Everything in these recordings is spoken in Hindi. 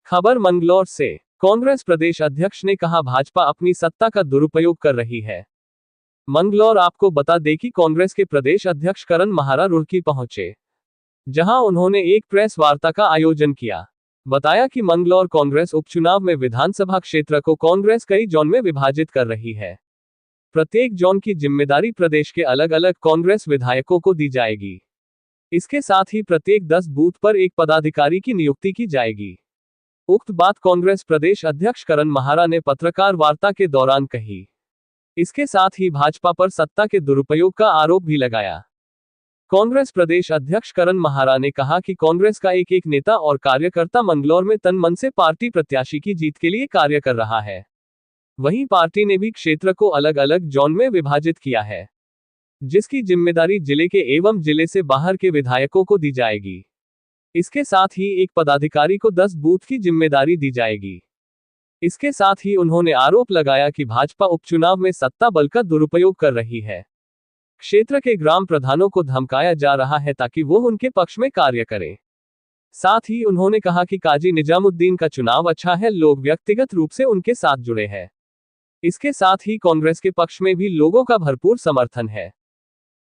खबर मंगलौर से। कांग्रेस प्रदेश अध्यक्ष ने कहा भाजपा अपनी सत्ता का दुरुपयोग कर रही है। मंगलौर आपको बता दें कि कांग्रेस के प्रदेश अध्यक्ष करण महारा रुड़की पहुंचे, जहां उन्होंने एक प्रेस वार्ता का आयोजन किया। बताया कि मंगलौर कांग्रेस उपचुनाव में विधानसभा क्षेत्र को कांग्रेस कई जोन में विभाजित कर रही है। प्रत्येक जोन की जिम्मेदारी प्रदेश के अलग अलग कांग्रेस विधायकों को दी जाएगी। इसके साथ ही प्रत्येक 10 बूथ पर एक पदाधिकारी की नियुक्ति की जाएगी। उक्त बात कांग्रेस प्रदेश अध्यक्ष करण महारा ने पत्रकार वार्ता के दौरान कही। इसके साथ ही भाजपा पर सत्ता के दुरुपयोग का आरोप भी लगाया। कांग्रेस प्रदेश अध्यक्ष करण महारा ने कहा कि कांग्रेस का एक एक नेता और कार्यकर्ता मंगलौर में तन मन से पार्टी प्रत्याशी की जीत के लिए कार्य कर रहा है। वहीं पार्टी ने भी क्षेत्र को अलग अलग जोन में विभाजित किया है, जिसकी जिम्मेदारी जिले के एवं जिले से बाहर के विधायकों को दी जाएगी। इसके साथ ही एक पदाधिकारी को 10 बूथ की जिम्मेदारी दी जाएगी। इसके साथ ही उन्होंने आरोप लगाया कि भाजपा उपचुनाव में सत्ता बल का दुरुपयोग कर रही है। क्षेत्र के ग्राम प्रधानों को धमकाया जा रहा है ताकि वो उनके पक्ष में कार्य करें। साथ ही उन्होंने कहा कि काजी निजामुद्दीन का चुनाव अच्छा है, लोग व्यक्तिगत रूप से उनके साथ जुड़े हैं। इसके साथ ही कांग्रेस के पक्ष में भी लोगों का भरपूर समर्थन है।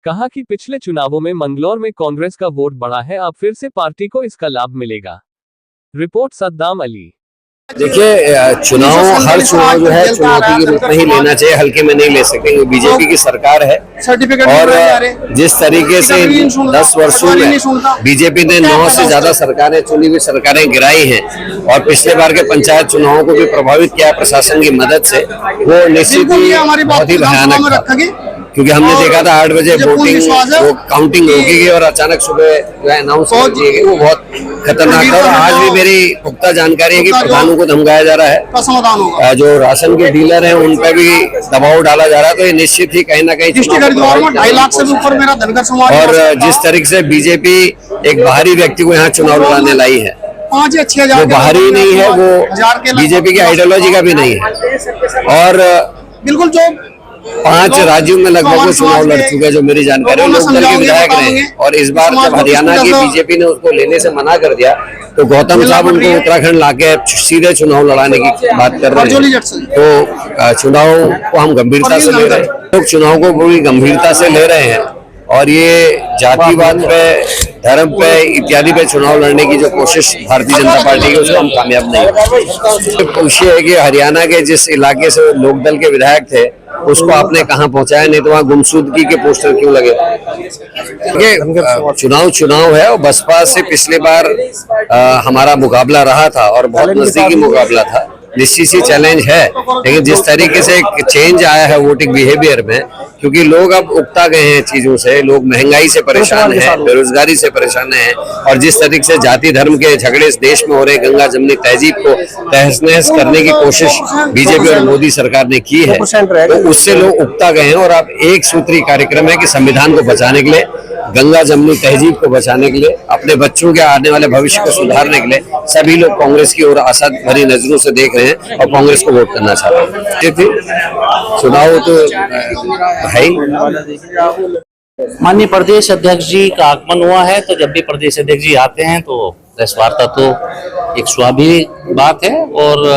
कहा कि पिछले चुनावों में मंगलौर में कांग्रेस का वोट बढ़ा है, अब फिर से पार्टी को इसका लाभ मिलेगा। रिपोर्ट सद्दाम अली। देखिए, चुनाव हर चुनाव जो है चुनौती के रूप में ही लेना चाहिए, हल्के में नहीं ले सकेंगे। बीजेपी की सरकार है और जिस तरीके से 10 वर्षों में बीजेपी ने 9 से ज्यादा सरकारें चुनी हुई सरकारें गिराई हैं और पिछले बार के पंचायत चुनावों को भी प्रभावित किया प्रशासन की मदद से, वो निश्चित ही बहुत ही भयानक था। क्योंकि हमने देखा था 8 बजे काउंटिंग रोकी गई और अचानक सुबह अनाउंस कर दी गई, वो बहुत खतरनाक था। और आज भी मेरी पुख्ता जानकारी है कि प्रधानों को धमकाया जा रहा है, जो राशन के डीलर हैं उन पर भी दबाव डाला जा रहा है। तो ये निश्चित ही कहीं ना कहीं, और जिस तरीके से बीजेपी एक बाहरी व्यक्ति को यहाँ चुनाव लड़ाने लाई है, वो बाहरी नहीं है, वो बीजेपी की आइडियोलॉजी का भी नहीं है। और बिल्कुल जो 5 राज्यों में लगभग वो चुनाव लड़ चुके हैं, जो मेरी जानकारी है, लोकदल के विधायक रहे। और इस बार जब हरियाणा की बीजेपी ने उसको लेने से मना कर दिया, तो गौतम साहब उनको उत्तराखंड लाके सीधे चुनाव लड़ाने की बात कर रहे हैं। तो चुनाव को हम गंभीरता से ले रहे हैं, लोग चुनाव को पूरी गंभीरता से ले रहे हैं। और ये जातिवाद पे, धर्म पे इत्यादि पे चुनाव लड़ने की जो कोशिश भारतीय जनता पार्टी की, उसको हम कामयाब नहीं। पूछिए है कि हरियाणा के जिस इलाके से लोकदल के विधायक थे, उसको आपने कहाँ पहुंचाया, नहीं तो वहाँ गुमशुदगी के पोस्टर क्यों लगे? चुनाव है और बसपा से पिछले बार हमारा मुकाबला रहा था और बहुत नजदीकी मुकाबला था। निश्चित ही चैलेंज है, लेकिन जिस तरीके से चेंज आया है वोटिंग बिहेवियर में, क्योंकि लोग अब उकता गए हैं चीजों से, लोग महंगाई से परेशान हैं, बेरोजगारी से परेशान हैं, और जिस तरीके से जाति धर्म के झगड़े इस देश में हो रहे, गंगा जमनी तहजीब को तहस नहस करने की कोशिश बीजेपी और मोदी सरकार ने की है, तो उससे लोग उकता गए हैं। और अब एक सूत्री कार्यक्रम है कि संविधान को बचाने के लिए, गंगा जमनी तहजीब को बचाने के लिए, अपने बच्चों के आने वाले भविष्य को सुधारने के लिए सभी लोग कांग्रेस की ओर आशा भरी नजरों से देख रहे हैं और कांग्रेस को वोट करना चाहते हैं। चुनाव तो है ही। माननीय प्रदेश अध्यक्ष जी का आगमन हुआ है, तो जब भी प्रदेश अध्यक्ष जी आते हैं तो प्रेस वार्ता तो एक स्वाभाविक बात है। और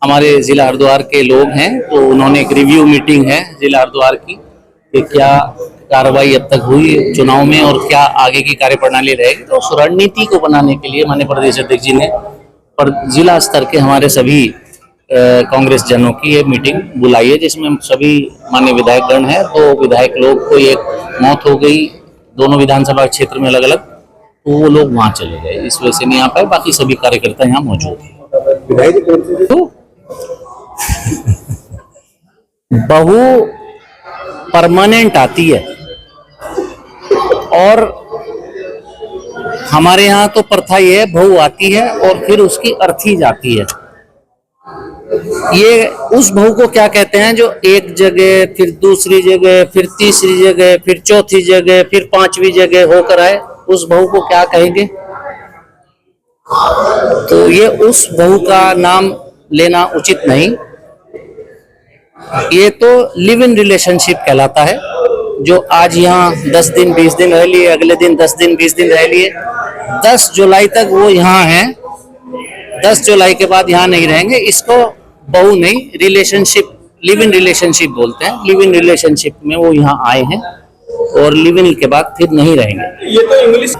हमारे जिला हरिद्वार के लोग हैं, तो उन्होंने एक रिव्यू मीटिंग है जिला हरिद्वार की कि क्या कार्रवाई अब तक हुई चुनाव में और क्या आगे की कार्यप्रणाली रहेगी। तो उस रणनीति को बनाने के लिए माननीय प्रदेश अध्यक्ष जी ने जिला स्तर के हमारे सभी कांग्रेस जनों की ये मीटिंग बुलाई है, जिसमें सभी माननीय विधायकगण हैं। तो विधायक लोग को एक मौत हो गई दोनों विधानसभा क्षेत्र में अलग अलग, तो वो लोग वहां चले गए, इस वजह से नहीं आ पाए। बाकी सभी कार्यकर्ता यहाँ मौजूद हैं। तो बहू परमानेंट आती है और हमारे यहाँ तो प्रथा ये है, बहू आती है और फिर उसकी अर्थी जाती है। ये उस बहू को क्या कहते हैं जो एक जगह, फिर दूसरी जगह, फिर तीसरी जगह, फिर चौथी जगह, फिर 5वीं जगह होकर आए, उस बहू को क्या कहेंगे? तो ये उस बहू का नाम लेना उचित नहीं। ये तो लिव इन रिलेशनशिप कहलाता है, जो आज यहाँ 10 दिन 20 दिन रह लिए, अगले दिन 10 दिन 20 दिन रह लिए, 10 जुलाई तक वो यहाँ हैं। 10 जुलाई के बाद यहाँ नहीं रहेंगे। इसको बहू नहीं, रिलेशनशिप, लिव इन रिलेशनशिप बोलते हैं। लिव इन रिलेशनशिप में वो यहाँ आए हैं और लिव इन के बाद फिर नहीं रहेंगे। ये तो इंग्लिश